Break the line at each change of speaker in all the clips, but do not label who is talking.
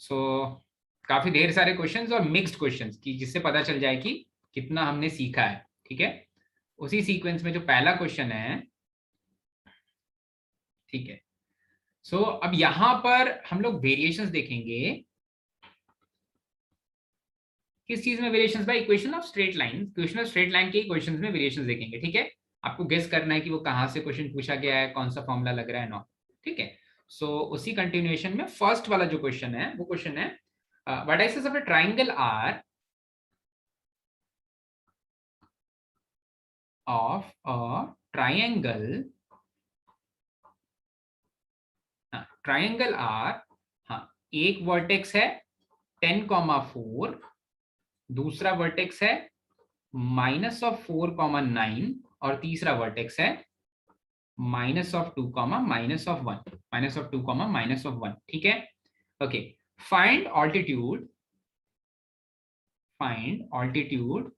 सो काफी ढेर सारे क्वेश्चंस और मिक्स्ड क्वेश्चंस की, जिससे पता चल जाए कि कितना हमने सीखा है। ठीक है, उसी सीक्वेंस में जो पहला क्वेश्चन है, ठीक है। सो अब यहां पर हम लोग वेरिएशंस देखेंगे। किस चीज में वेरिएशंस भाई? Equation of straight line, equation of straight line के इक्वेशंस में वेरिएशंस देखेंगे। ठीक है, आपको गेस करना है कि वो कहां से क्वेश्चन पूछा गया है, कौन सा फॉर्मूला लग रहा है ना। ठीक है, सो उसी कंटिन्यूएशन में फर्स्ट वाला जो क्वेश्चन है वो क्वेश्चन है vertices of a triangle are of a triangle, triangle are, हाँ, एक वर्टेक्स है 10,4, दूसरा वर्टेक्स है -4,9 और तीसरा वर्टेक्स है -2, -1, -2, ठीक है। Okay, find altitude, find altitude,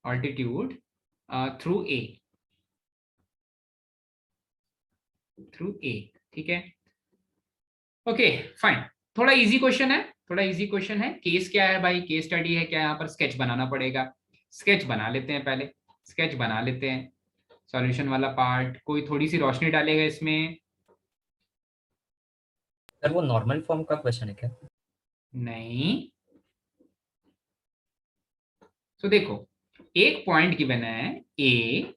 altitude through a, through a. ठीक है, ओके फाइन। थोड़ा इजी क्वेश्चन है, थोड़ा इजी क्वेश्चन है। केस क्या है भाई? केस स्टडी है क्या? यहाँ पर स्केच बनाना पड़ेगा। स्केच बना लेते हैं पहले, स्केच बना लेते हैं। सॉल्यूशन वाला पार्ट, कोई थोड़ी सी रोशनी डालेगा इसमें?
सर वो नॉर्मल फॉर्म का क्वेश्चन है क्या?
नहीं। तो देखो, एक पॉइंट गिवन है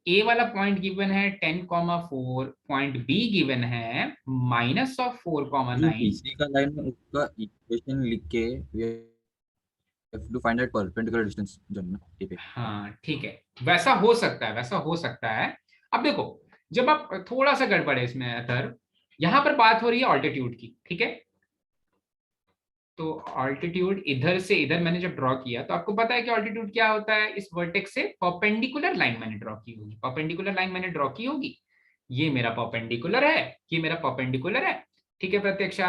ए वाला पॉइंट गिवन है 10,4, पॉइंट बी गिवन है
जो
-4,9।
बीसी का लाइन है उसका इक्वेशन लिख के we have to find that perpendicular distance जनना। ठीक है,
हाँ ठीक है, वैसा हो सकता है, वैसा हो सकता है। अब देखो, जब आप थोड़ा सा गड़बड़ है इसमें अतर, यहां पर बात हो रही है ऑल्टीट्यूड की। ठीक है, तो ऑल्टीट्यूड इधर से इधर मैंने जब ड्रॉ किया तो आपको पता है कि ऑल्टीट्यूड क्या होता है। इस वर्टेक्स से परपेंडिकुलर लाइन मैंने ड्रॉ की होगी, परपेंडिकुलर लाइन मैंने ड्रॉ की होगी। ये मेरा परपेंडिकुलर है, ये मेरा परपेंडिकुलर है। ठीक है प्रत्यक्षा,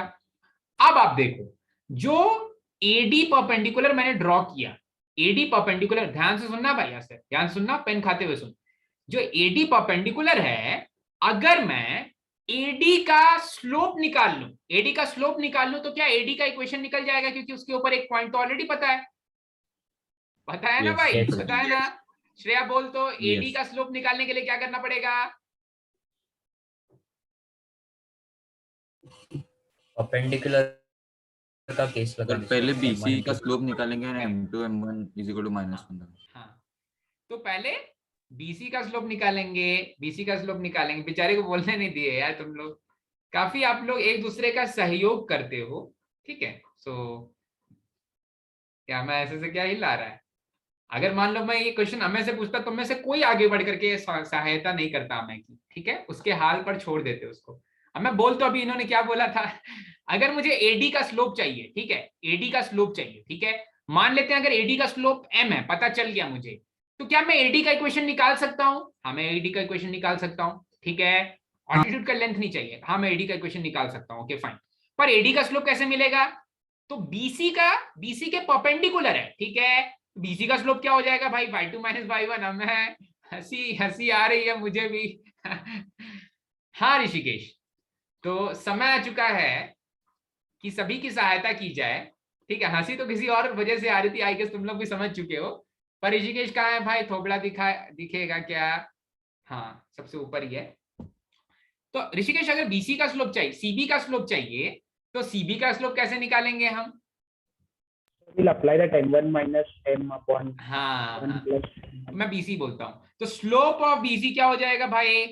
अब आप देखो, जो एडी परपेंडिकुलर मैंने ड्रॉ किया, एडी परपेंडिकुलर, ध्यान से सुनना भाई, ऐसे ध्यान सुनना, पेन खाते हुए सुन। जो एडी परपेंडिकुलर है, अगर मैं एडी का स्लोप निकाल लूं, एडी का स्लोप निकाल लूं, तो क्या एडी का इक्वेशन निकल जाएगा? क्योंकि उसके ऊपर एक पॉइंट तो ऑलरेडी पता है। पता है ना
yes
भाई,
yes
पता है ना? श्रेया बोल तो, एडी
yes
का स्लोप निकालने के लिए क्या करना पड़ेगा?
परपेंडिकुलर का केस
पर
लगाना
पहले
चाहिए,
बीसी
M1
का
के।
स्लोप निकालेंगे ना, m2 m1 =-1।
हाँ, तो पहले बीसी का स्लोप निकालेंगे, बीसी का स्लोप निकालेंगे। बेचारे को बोलने नहीं दिए यार तुम लोग, काफी आप लोग एक दूसरे का सहयोग करते हो। ठीक है, सो क्या मैं ऐसे से क्या ही ला रहा है? अगर मान लो मैं ये क्वेश्चन हमें से पूछता तो मैं से कोई आगे बढ़ करके सहायता नहीं करता हमें की। ठीक है, उसके हाल पर छोड़ देते उसको। अब मैं बोल तो, अभी इन्होंने क्या बोला था? अगर मुझे एडी का स्लोप चाहिए, ठीक है, एडी का स्लोप चाहिए, ठीक है, मान लेते हैं अगर एडी का स्लोप एम है, पता चल गया मुझे, तो क्या मैं एडी का इक्वेशन निकाल सकता हूं? हाँ, मैं एडी का इक्वेशन निकाल सकता हूं। ठीक है, ऑल्टीट्यूड का लेंथ नहीं चाहिए, हाँ मैं एडी का इक्वेशन निकाल सकता हूं। ओके फाइन, पर एडी का स्लोप कैसे मिलेगा? तो बीसी के परपेंडिकुलर है। ठीक है, बीसी का स्लोप क्या हो जाएगा भाई? y2 - y1। हमें हंसी हंसी आ रही है मुझे भी। हाँ ऋषिकेश, तो समय आ चुका है कि सभी की सहायता की जाए। ठीक है, हंसी तो किसी और वजह से आ रही थी, आई गेस तुम लोग भी समझ चुके हो। पर ऋषिकेश कहाँ है भाई? थोबड़ा दिखेगा क्या? हाँ, सबसे ऊपर ही है। तो ऋषिकेश, अगर बीसी का स्लोप चाहिए, सीबी का स्लोप चाहिए, तो सीबी का स्लोप कैसे निकालेंगे हम?
We'll apply that m1 minus m upon
हाँ
1
हाँ,
plus
मैं बीसी बोलता हूं, तो स्लोप ऑफ बीसी क्या हो जाएगा भाई?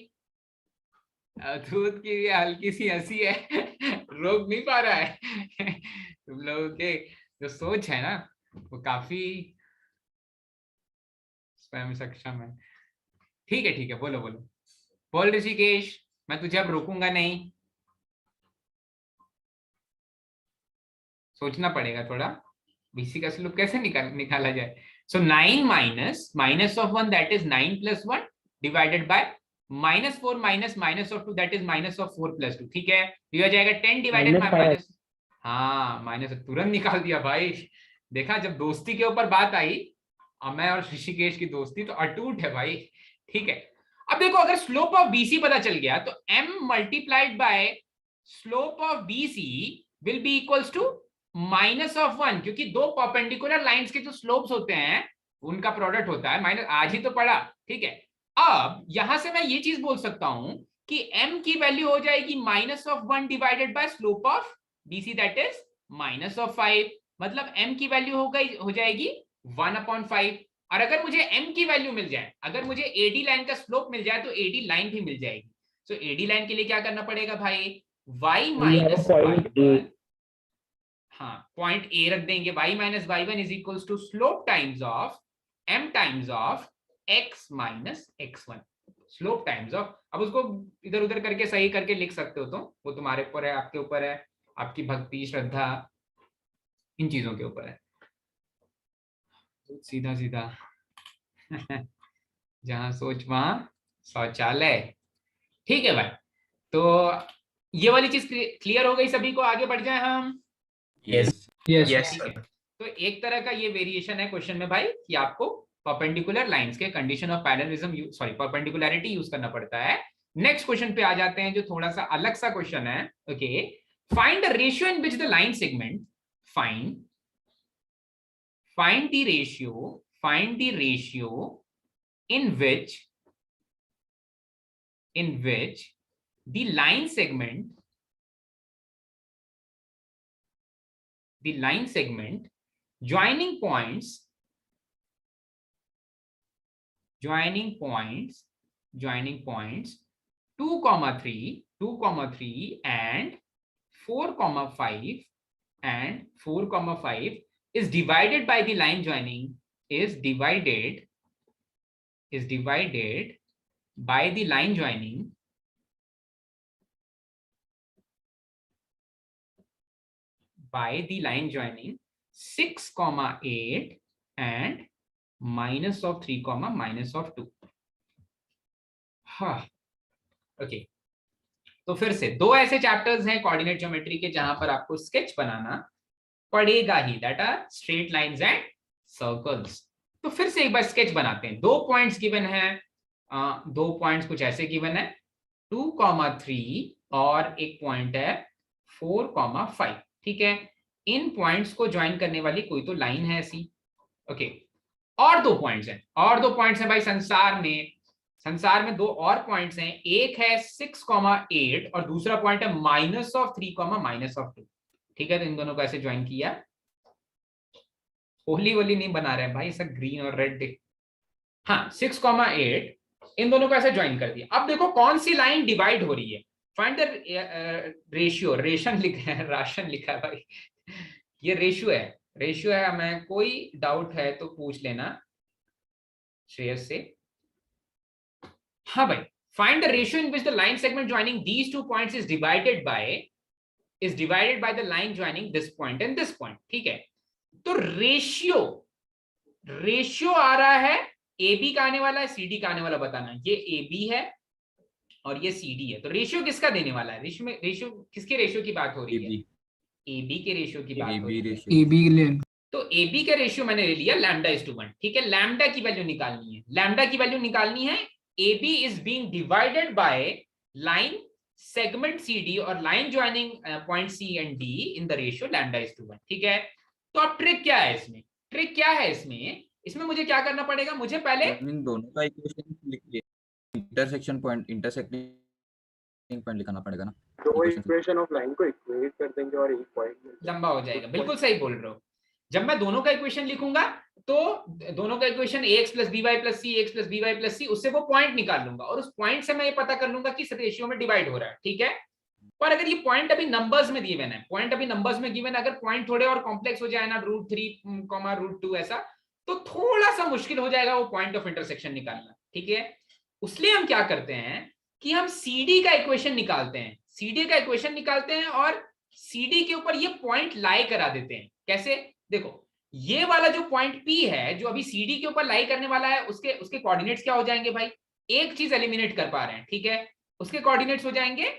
दूध की हल्की सी हंसी है, रोक नहीं पा रहा है। तुम लोगों के जो सोच है ना, वो काफी स्वयं सक्षम है। ठीक है, बोलो बोलो, बोल ऋषिकेश, मैं तुझे अब रोकूंगा नहीं। सोचना पड़ेगा थोड़ा, बीसी का स्लोप कैसे निकाला जाए। सो 9 minus of 1 that is 9 + 1 divided by -4 -2 that is -4 + 2। ठीक है, ये हो जाएगा 10 डिवाइडेड बाय
-5।
माइनस, हाँ माइनस, तुरंत निकाल दिया भाई। देखा, जब दोस्ती के ऊपर बात आई, और मैं और ऋषिकेश की दोस्ती तो अटूट है भाई। ठीक है, अब देखो, अगर स्लोप ऑफ बीसी पता चल गया तो m × slope of BC will be equals to -1, क्योंकि दो परपेंडिकुलर लाइंस के जो स्लोप्स होते हैं उनका प्रोडक्ट होता है माइनस, आज ही तो पढ़ा, ठीक है। अब यहां से मैं ये चीज बोल सकता हूं कि m की वैल्यू हो जाएगी -1 divided by slope of BC, that is -5, मतलब m की वैल्यू हो जाएगी 1/5। और अगर मुझे m की वैल्यू मिल जाए, अगर मुझे AD लाइन का स्लोप मिल जाए तो AD लाइन भी मिल जाएगी। तो AD लाइन के लिए क्या करना पड़ेगा भाई, y माइनस y1, हाँ पॉइंट A रख देंगे, y minus y1 is equals to slope times of m times of x minus x1, slope times of. अब उसको इधर उधर करके सही करके लिख सकते हो, तो वो तुम्हारे ऊपर है, आपके ऊपर है, आपकी भक्ति श्रद्धा इन चीजों के ऊपर है। सीधा सीधा जहां सोच वहां शौचालय, ठीक है भाई। तो ये वाली चीज क्लियर हो गई सभी को, आगे बढ़ जाए हम।
यस यस
ठीक है, तो एक तरह का ये वेरिएशन है क्वेश्चन में भाई कि आपको परपेंडिकुलर लाइंस के condition of parallelism perpendicularity use करना पड़ता है। नेक्स्ट क्वेश्चन पे आ जाते हैं जो थोड़ा सा अलग सा क्वेश्चन है। Okay, find the ratio in which the line segment, find the ratio in which the line segment joining points 2, 3 and 4, 5 is divided by the line joining by the line joining 6, 8 and -3, -2। हाँ okay, तो फिर से दो ऐसे chapters हैं coordinate geometry के जहां पर आपको स्केच बनाना पड़ेगा ही, that are straight lines and circles. तो फिर से एक बार स्केच बनाते हैं। 2 पॉइंट्स गिवन है, 2 पॉइंट्स कुछ ऐसे गिवन है 2, 3 और एक पॉइंट है 4, 5, ठीक है। इन पॉइंट्स को ज्वाइन करने वाली कोई तो लाइन है ऐसी, ओके। और 2 पॉइंट्स हैं भाई संसार में 2 और पॉइंट्स हैं, एक है 6, 8 और दूसरा पॉइंट है -3, -2, ठीक है। तो इन दोनों को ऐसे ज्वाइन किया, होली वोली नहीं बना रहे हैं भाई, ऐसा ग्रीन और रेड, हाँ 6, 8 इन दोनों को ऐसे ज्वाइन कर दिया। अब देखो कौन सी लाइन डिवाइड हो रही है, फाइंड द रेशियो, राशन लिखा है भाई, ये रेशियो है। हमें कोई डाउट है तो पूछ लेना श्रेयस से। हाँ भाई, find the ratio in which the line segment joining these 2 points is divided by the line joining this point and this point, ठीक है। तो रेशियो आ रहा है, AB का आने वाला है, CD का आने वाला, बताना ये AB है और ये CD है। तो रेशियो किसका देने वाला है, रेशियो किसके रेशियो की बात हो रही है, AB के रेशियो की बात हो रही है।
AB के लिए
तो AB का रेशियो मैंने ले लिया λ/1, ठीक है। लैम्डा की वैल्यू निकालनी है, AB is being divided by line segment CD और line joining point C and D in the ratio λ/1, ठीक है। तो अब ट्रिक क्या है इसमें मुझे क्या करना पड़ेगा, मुझे पहले
इन दोनों का इक्वेशन लिखिए, इंटरसेक्टिंग पॉइंट लिखना पड़ेगा ना।
दो इक्वेशन ऑफ लाइन को इक्वेट कर देंगे और एक पॉइंट
लंबा हो जाएगा, बिल्कुल सही बोल रहे हो। जब मैं दोनों का इक्वेशन लिखूंगा तो दोनों का equation ax + by + c, ax + by + c, उससे वो पॉइंट निकाल लूंगा और उस पॉइंट से मैं ये पता कर लूंगा किस रेशियो में डिवाइड हो रहा है, ठीक है। पर अगर ये पॉइंट अभी नंबर्स में गिवन है, अगर पॉइंट थोड़े और कॉम्प्लेक्स हो जाए ना, √3, √2 ऐसा, तो थोड़ा सा मुश्किल हो जाएगा वो पॉइंट ऑफ इंटरसेक्शन निकालना, ठीक है। उसलिए हम क्या करते हैं कि हम CD का इक्वेशन निकालते हैं और CD के ऊपर ये पॉइंट लाई करा देते हैं। कैसे, देखो ये वाला जो पॉइंट P है जो अभी CD के ऊपर लाई करने वाला है, उसके कोऑर्डिनेट्स क्या हो जाएंगे भाई, एक चीज एलिमिनेट कर पा रहे हैं, ठीक है। उसके कोऑर्डिनेट्स हो जाएंगे,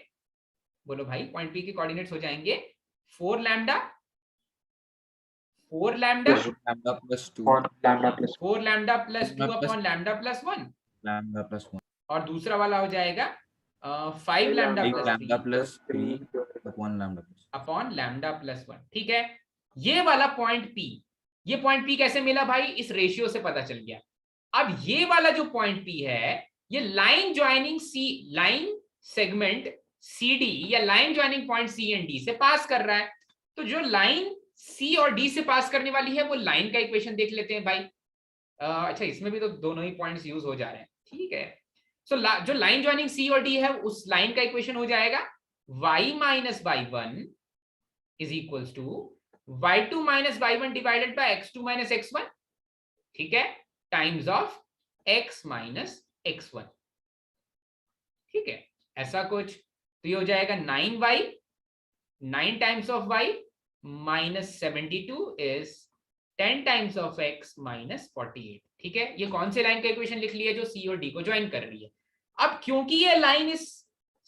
बोलो भाई, पॉइंट P के कोऑर्डिनेट्स हो जाएंगे 4 λ + 2 λ + 1 और दूसरा वाला हो जाएगा 5 λ + 3
अपॉन लैम्डा
प्लस 1। ठीक है, ये वाला पॉइंट P, ये पॉइंट P कैसे मिला भाई? इस रेशियो से पता चल गया। अब ये वाला जो पॉइंट P है, ये line joining line segment CD या line joining point C and D से पास कर रहा है। तो जो लाइन C और D से पास करने वाली है वो लाइन का इक्वेशन देख लेते हैं भाई। अच्छा, इसमें भी तो दोनों ही पॉइंट्स यूज हो जा रहे हैं। ठीक है, सो जो लाइन ज्वाइनिंग C और D है उस लाइन का इक्वेशन हो जाएगा y minus y1 is equals to y2 minus y1 divided by x2 minus x1, ठीक है, times of x minus x1। ठीक है, ऐसा कुछ। तो ये हो जाएगा 9y, 9 times of y minus 72 is 10 times of x minus 48। ठीक है, ये कौन से लाइन का इक्वेशन लिख लिया जो C और D को ज्वाइन कर रही है। अब क्योंकि ये लाइन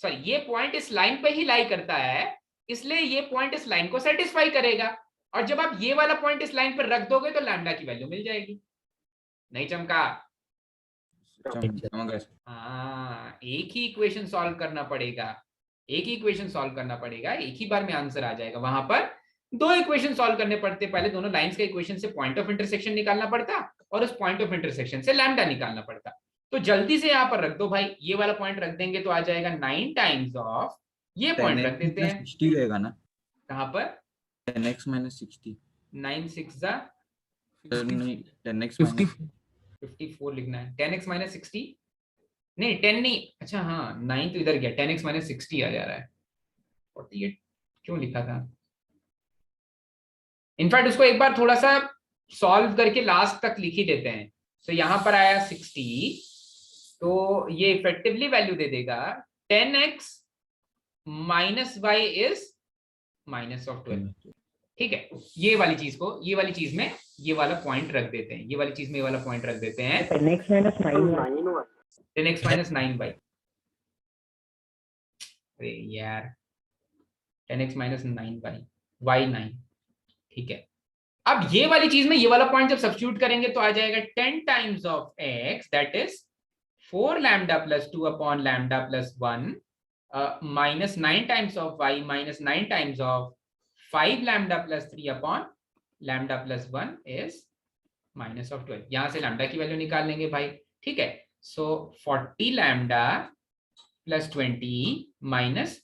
ये पॉइंट इस लाइन पे ही लाई करता है, इसलिए ये पॉइंट इस लाइन को सेटिस्फाई करेगा। और जब आप ये वाला पॉइंट इस लाइन पर रख दोगे तो लैम्डा की वैल्यू मिल जाएगी। नहीं चमका? हाँ, एक ही इक्वेशन सॉल्व करना पड़ेगा, एक ही इक्वेशन सॉल्व करना पड़ेगा, एक ही बार में आंसर आ जाएगा। वहां पर दो इक्वेशन सॉल्व करने पड़ते, पहले दोनों लाइंस का इक्वेशन से पॉइंट ऑफ इंटरसेक्शन निकालना पड़ता और उस पॉइंट ऑफ इंटरसेक्शन से लैम्डा निकालना पड़ता। तो जल्दी से यहाँ पर रख दो भाई, ये वाला पॉइंट रख देंगे तो आ जाएगा 9 टाइम्स ऑफ, ये पॉइंट रख देते हैं
60 रहेगा ना,
कहाँ पर?
10x माइनस 60,
9 6 जा
10x माइनस
54 लिखना है। 10x माइनस 60 नहीं, 10 नहीं, अच्छा हाँ 9 तो इधर गया, 10x माइनस 60 आ जा रहा है। 48 क्यों लिखा था? इनफैक्ट उसको एक बार थोड़ा सा सॉल्व करके लास्ट तक लिख ही देते हैं। तो यहां पर आया 60, तो ये इफेक्टिवली वैल्यू दे देगा 10x minus y is minus of 12। ठीक है, ये वाली चीज को, ये वाली चीज में ये वाला पॉइंट रख देते हैं, ये वाली चीज में ये वाला पॉइंट रख देते हैं
10x minus 9y।
10x minus 9y। अरे यार 10x माइनस 9y, y9। ठीक है, अब ये वाली चीज में ये वाला पॉइंट जब सब्स्टिट्यूट करेंगे तो आ जाएगा 10 times of x, that is 4 lambda plus 2 upon lambda plus 1 minus 9 times of y minus 9 times of 5 lambda plus 3 upon lambda plus 1 is minus of 12। यहां से लैम्डा की वैल्यू निकाल लेंगे भाई। ठीक है, सो 40 lambda plus 20 minus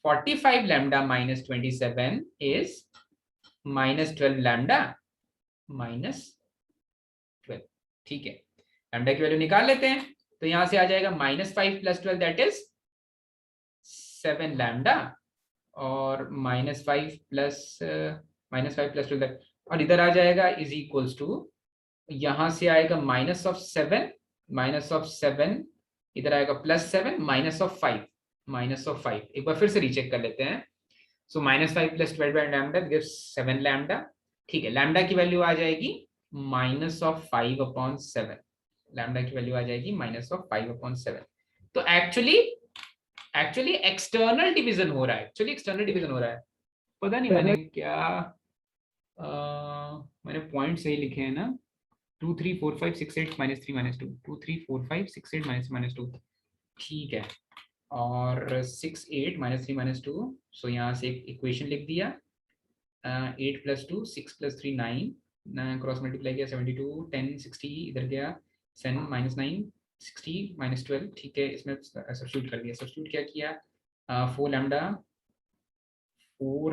45 lambda minus 27 is minus 12 lambda minus 12। ठीक है, लैम्डा की वैल्यू निकाल लेते हैं, तो यहां से आ जाएगा minus 5 plus 12 that is 7 lambda, और माइनस 5 प्लस 12 और इधर आ जाएगा इज इक्वल्स टू, यहां से आएगा माइनस ऑफ 7 इधर आएगा प्लस 7 माइनस ऑफ 5। एक बार फिर से रीचेक कर लेते हैं। So minus 5 plus 12 by lambda gives 7 lambda. ठीक है, लैम्डा की वैल्यू आ जाएगी माइनस ऑफ 5 अपॉन 7, लैम्डा की वैल्यू आ जाएगी माइनस ऑफ 5 अपॉन 7। तो एक्चुअली एक्सटर्नल डिवीजन हो रहा है, पता नहीं मैंने क्या मैंने पॉइंट सही लिखे हैं ना, 2 3 4 5 6 8 माइनस 3 माइनस 2, 2 3 4 5 6 8 माइनस 2। ठीक है, और 6 8 माइनस 3 माइनस 2, सो यहाँ से एक इक्वेशन लिख दिया, 8 प्लस 2 6 प्लस 3 9, क्रॉस मल्टीप्लाई किया 72 10 60 इधर गया 7 माइनस 9 60 माइनस 12। ठीक है, इसमें सब्स्टिट्यूट कर दिया। सब्स्टिट्यूट क्या किया, 4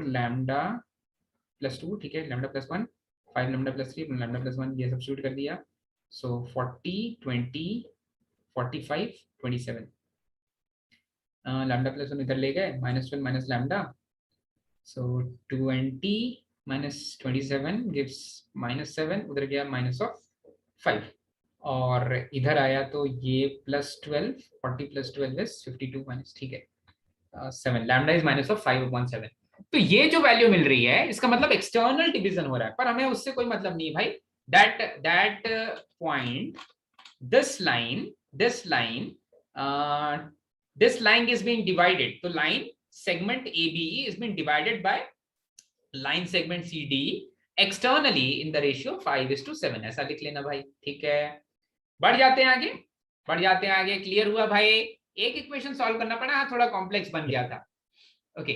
लैम्डा प्लस 2, ठीक है, lambda plus 1 5 lambda plus 3 lambda plus 1, ये सब्स्टिट्यूट कर दिया। सो 40 20 45 27, लैम्डा प्लस 1 इधर ले गए, माइनस 12 माइनस लैम्डा, सो 20 माइनस 27 गिव्स माइनस 7, उधर गया माइनस ऑफ 5, और इधर आया तो ये प्लस 12, 40 प्लस 12 इज 52 माइनस, ठीक है 7, लैम्डा इज माइनस ऑफ 5/7। तो ये जो वैल्यू मिल रही है इसका मतलब एक्सटर्नल डिवीजन हो रहा है, पर हमें उससे कोई मतलब नहीं भाई। That point, this line is being divided, तो line segment ABE is being divided by line segment CD externally in the ratio 5:7, ऐसा लिख लेना भाई। ठीक है, बढ़ जाते हैं आगे, क्लियर हुआ भाई? एक इक्वेशन सॉल्व करना पड़ा, थोड़ा कॉम्प्लेक्स बन गया था। Okay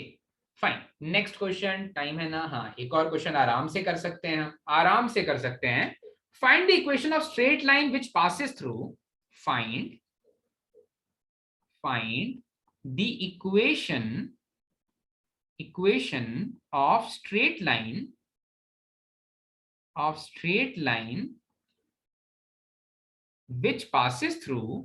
fine, next question, time है ना? हाँ, एक और क्वेश्चन आराम से कर सकते हैं, हम आराम से कर सकते हैं। Find the equation of straight line which passes through, find the equation of straight line which passes through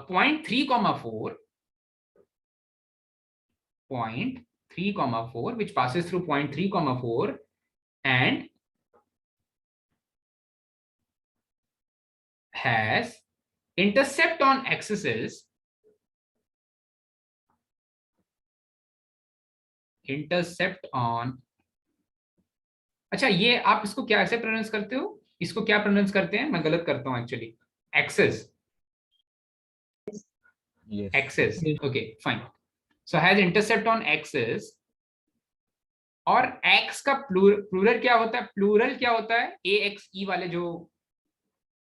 point 3, 4, which passes through point 3, 4 and has intercept on axes अच्छा, ये आप इसको क्या ऐसे प्रोनाउंस करते हो? इसको क्या प्रोनाउंस करते हैं? मैं गलत करता हूं actually. Axes, axes, okay fine. So has intercept on axes, और एक्स का प्लूरल क्या होता है? प्लूरल क्या होता है? ए एक्स ई वाले जो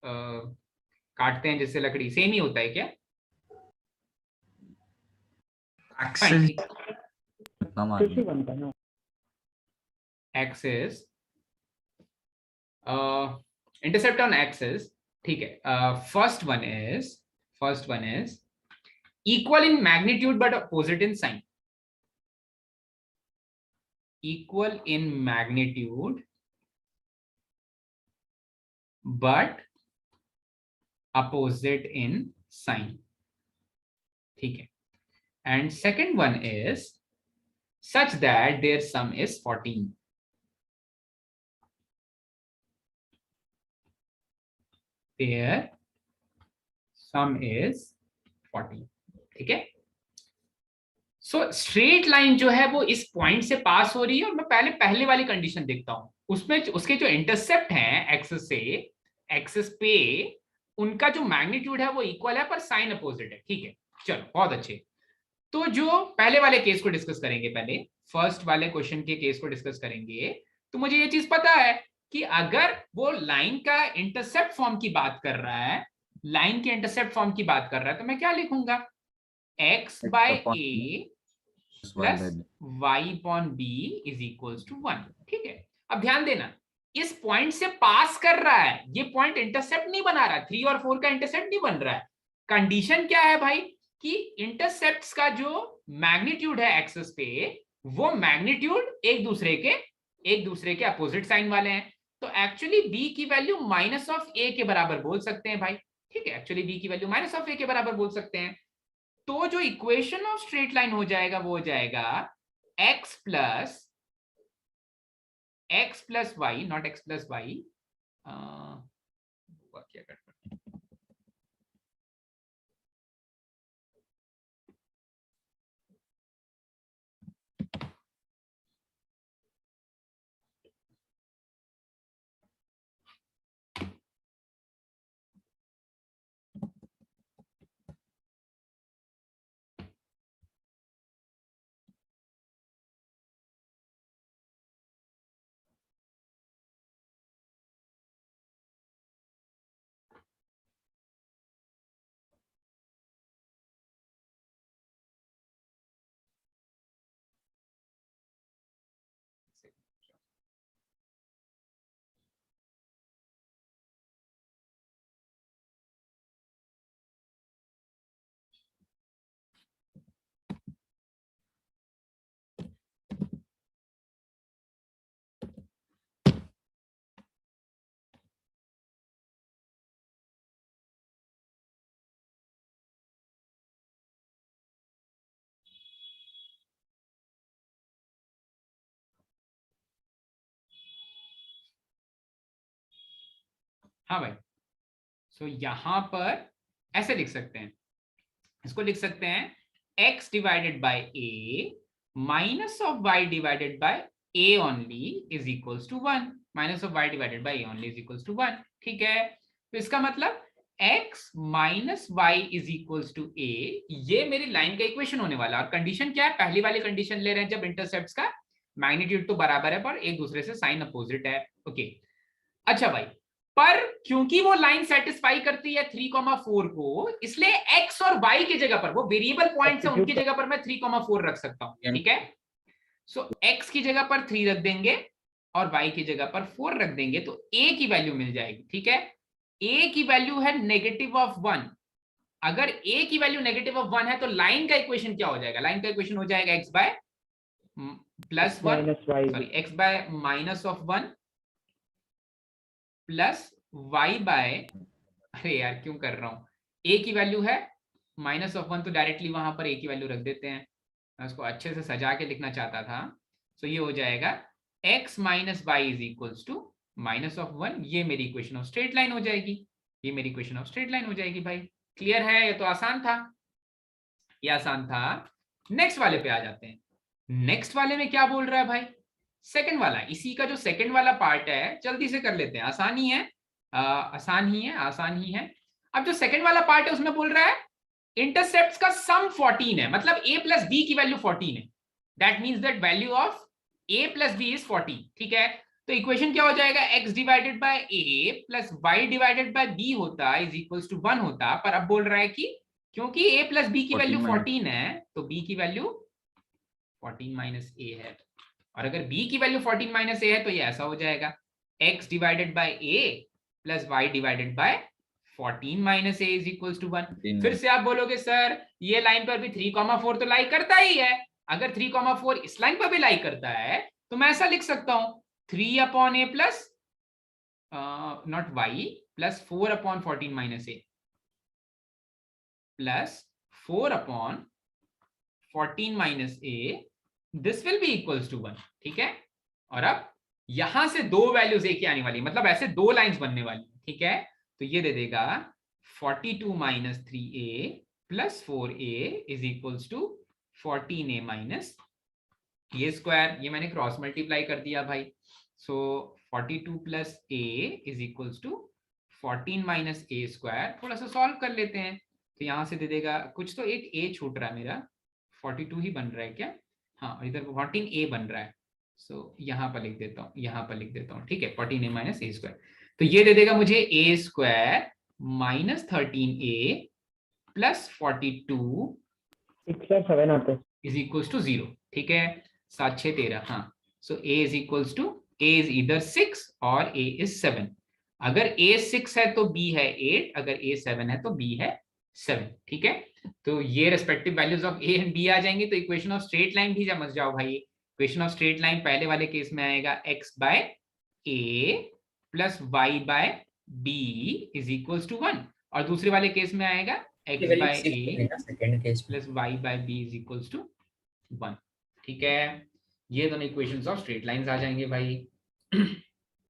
काटते हैं जिससे लकड़ी, सेम ही होता है क्या? एक्सेस, इंटरसेप्ट ऑन एक्सेस, ठीक है। First one is equal in magnitude but opposite in sign. Equal in magnitude but opposite in sign, ठीक है। And second one is such that their sum is 14. Their sum is 14, ठीक है। So straight line जो है वो इस point से पास हो रही है, और मैं पहले वाली कंडीशन देखता हूं, उसमें उसके जो इंटरसेप्ट हैं एक्सेस पे, उनका जो मैग्नीट्यूड है वो इक्वल है पर साइन अपोजिट है, ठीक है। चलो बहुत अच्छे। तो जो पहले वाले केस को डिस्कस करेंगे, पहले फर्स्ट वाले क्वेश्चन के केस को डिस्कस करेंगे, तो मुझे ये चीज पता है कि अगर वो लाइन का इंटरसेप्ट फॉर्म की बात कर रहा है, लाइन के इंटरसेप्ट फॉर्म की बात कर रहा है, तो मैं क्या लिखूंगा? x by a plus y upon b is equals to 1, ठीक है। अब ध्यान देना, इस पॉइंट से पास कर रहा है, ये पॉइंट इंटरसेप्ट नहीं बना रहा, 3 और 4 का इंटरसेप्ट नहीं बन रहा है। कंडीशन क्या है भाई? कि इंटरसेप्ट्स का जो मैग्नीट्यूड है एक्सेस पे, वो मैग्नीट्यूड एक दूसरे के अपोजिट साइन वाले हैं। तो एक्चुअली b की वैल्यू माइनस ऑफ a के बराबर बोल सकते हैं भाई, ठीक है। एक्चुअली b की वैल्यू माइनस ऑफ a के बराबर बोल सकते हैं। तो जो इक्वेशन ऑफ स्ट्रेट लाइन हो जाएगा वो हो जाएगा x plus y, not x plus y, क्या करते हैं, हाँ भाई। सो यहां पर ऐसे लिख सकते हैं, इसको लिख सकते हैं x divided by a minus of y divided by a only is equals to 1, minus of y divided by a only is equals to 1, ठीक है। तो इसका मतलब x minus y is equals to a, ये मेरी line का equation होने वाला। और कंडीशन क्या है? पहली वाली कंडीशन ले रहे हैं, जब इंटरसेप्ट्स का मैग्नीट्यूड तो बराबर है पर एक दूसरे से साइन अपोजिट है, ओके। अच्छा भाई, पर क्योंकि वो लाइन सेटिस्फाई करती है 3,4 को, इसलिए x और y की जगह पर, वो वेरिएबल पॉइंट्स है उनकी जगह पर मैं 3,4 रख सकता हूं, ठीक है। सो x की जगह पर 3 रख देंगे और y की जगह पर 4 रख देंगे तो a की वैल्यू मिल जाएगी, ठीक है। a की वैल्यू है -1। अगर a की वैल्यू -1 है तो लाइन का इक्वेशन क्या हो जाएगा? लाइन का इक्वेशन हो जाएगा x by +1, sorry x by -1 plus y by, अरे यार क्यों कर रहा हूं, a की वैल्यू है -1 तो डायरेक्टली वहां पर a की वैल्यू रख देते हैं, मैं उसको अच्छे से सजा के लिखना चाहता था। सो ये हो जाएगा x minus y is equals to -1। ये मेरी इक्वेशन ऑफ स्ट्रेट लाइन हो जाएगी, ये मेरी इक्वेशन ऑफ स्ट्रेट लाइन हो जाएगी भाई। क्लियर है? ये तो आसान था, ये आसान था। नेक्स्ट वाले पे आ जाते हैं। नेक्स्ट वाले में क्या बोल रहा है भाई? सेकंड वाला, इसी का जो सेकंड वाला पार्ट है जल्दी से कर लेते हैं, आसान ही है, आसान ही है, आसान ही है। अब जो सेकंड वाला पार्ट है उसमें बोल रहा है इंटरसेप्ट्स का सम 14 है, मतलब a प्लस बी की वैल्यू 14 है। That means that value of a plus b is 14, ठीक है। तो इक्वेशन क्या हो जाएगा? x divided by a plus y divided by b होता इज इक्वल्स टू 1 होता, पर अब बोल रहा है कि क्योंकि a प्लस बी की वैल्यू 14 है तो b की वैल्यू 14 माइनस a है, और अगर b की वैल्यू 14 माइनस a है तो ये ऐसा हो जाएगा x divided by a plus y divided by 14 minus a is equals to 1। फिर से आप बोलोगे सर ये लाइन पर भी 3,4 तो लाई करता ही है, अगर 3,4 इस लाइन पर भी लाई करता है तो मैं ऐसा लिख सकता हूं 3 upon a plus not y plus 4 upon 14 minus a plus 4 upon 14 minus a, this will be equals to 1, ठीक है। और अब यहां से दो वैल्यूज एक ही आने वाली, मतलब ऐसे दो लाइंस बनने वाली, ठीक है। तो ये दे देगा 42 minus 3a plus 4a is equals to 14a minus ये स्क्वायर, ये मैंने क्रॉस मल्टीप्लाई कर दिया भाई। So 42 plus a is equals to 14 minus a square. थोड़ा सा सॉल्व कर लेते हैं, तो यहां से दे देगा, कुछ तो एक a छूट रहा है मेरा, 42 ही बन रहा है क्या? हाँ, इधर 14a बन रहा है। सो यहाँ पर लिख देता हूँ, यहाँ पर लिख देता हूँ, ठीक है, 14a माइनस a स्क्वायर। तो ये दे देगा मुझे a square minus 13a plus 42
7 आते हैं
इज इक्वल्स टू 0, ठीक है। 7 6 13, हाँ। So a is equals to, a is इधर 6 और a इज 7। अगर a 6 है तो b है 8, अगर a 7 है तो b है 7, ठीक है। तो ये respective values of a and b आ जाएंगे, तो इक्वेशन ऑफ स्ट्रेट लाइन भी समझ जाओ भाई। इक्वेशन ऑफ स्ट्रेट लाइन पहले वाले केस में आएगा x by a plus y by b is equals to 1, और दूसरे वाले केस में आएगा x by a plus y by b is equals to 1, ठीक है। ये दोनों इक्वेशंस ऑफ स्ट्रेट लाइंस आ जाएंगे भाई।